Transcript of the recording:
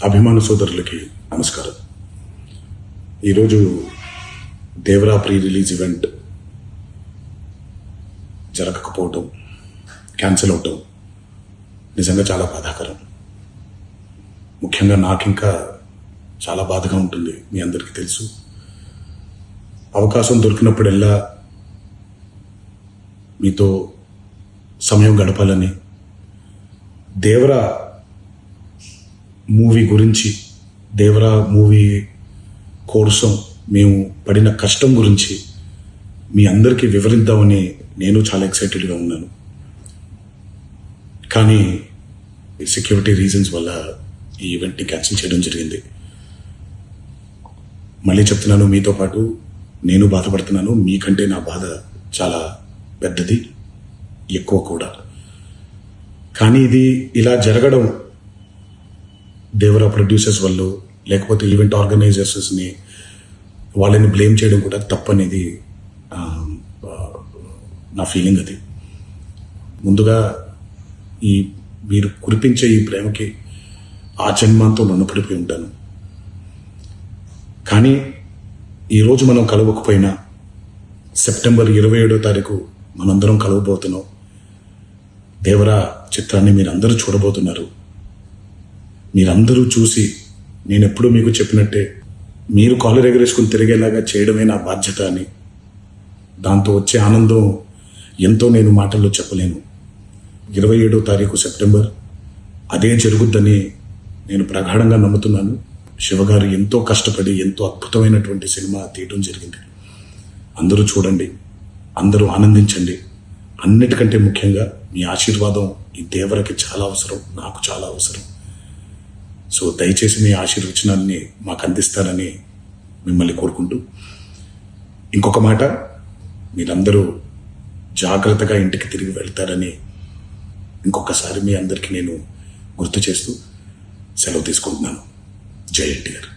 అభిమాన సోదరులకి నమస్కారం. ఈరోజు దేవరా ప్రీ రిలీజ్ ఈవెంట్ జరగకపోవటం, క్యాన్సిల్ అవటం నిజంగా చాలా బాధాకరం. ముఖ్యంగా నాకు ఇంకా చాలా బాధగా ఉంటుంది. మీ అందరికీ తెలుసు, అవకాశం దొరికినప్పుడల్లా మీతో సమయం గడపాలని, దేవరా మూవీ గురించి, దేవరా మూవీ కోసం మేము పడిన కష్టం గురించి మీ అందరికీ వివరిద్దామని నేను చాలా ఎక్సైటెడ్గా ఉన్నాను. కానీ సెక్యూరిటీ రీజన్స్ వల్ల ఈ ఈవెంట్ని క్యాన్సిల్ చేయడం జరిగింది. మళ్ళీ చెప్తున్నాను, మీతో పాటు నేను బాధపడుతున్నాను. మీకంటే నా బాధ చాలా పెద్దది, ఎక్కువ కూడా. కానీ ఇది ఇలా జరగడం దేవరా ప్రొడ్యూసర్స్ వల్ల, లేకపోతే ఈవెంట్ ఆర్గనైజర్స్ని వాళ్ళని బ్లేమ్ చేయడం కూడా తప్పనేది నా ఫీలింగ్. అది ముందుగా మీరు కురిపించే ఈ ప్రేమకి ఆ జన్మంతో రుణపడిపోయి ఉంటాను. కానీ ఈరోజు మనం కలవకపోయినా సెప్టెంబర్ 27వ తారీఖు మనందరం కలవబోతున్నాం. దేవరా చిత్రాన్ని మీరందరూ చూడబోతున్నారు. మీరందరూ చూసి, నేను ఎప్పుడూ మీకు చెప్పినట్టే, మీరు కాలర్ ఎగరేసుకుని తిరిగేలాగా చేయడమే నా బాధ్యత అని, దాంతో వచ్చే ఆనందం ఎంతో నేను మాటల్లో చెప్పలేను. 27వ తారీఖు సెప్టెంబర్ అదే జరుగుద్దని నేను ప్రగాఢంగా నమ్ముతున్నాను. శివగారు ఎంతో కష్టపడి ఎంతో అద్భుతమైనటువంటి సినిమా తీయడం జరిగింది. అందరూ చూడండి, అందరూ ఆనందించండి. అన్నిటికంటే ముఖ్యంగా మీ ఆశీర్వాదం ఈ దేవరకి చాలా అవసరం, నాకు చాలా అవసరం. సో దయచేసి మీ ఆశీర్వచనాన్ని మాకు అందిస్తారని మిమ్మల్ని కోరుకుంటూ, ఇంకొక మాట, మీరందరూ జాగ్రత్తగా ఇంటికి తిరిగి వెళ్తారని ఇంకొకసారి మీ అందరికీ నేను గుర్తు చేస్తూ సెలవు తీసుకుంటున్నాను. జై ఎన్టీఆర్.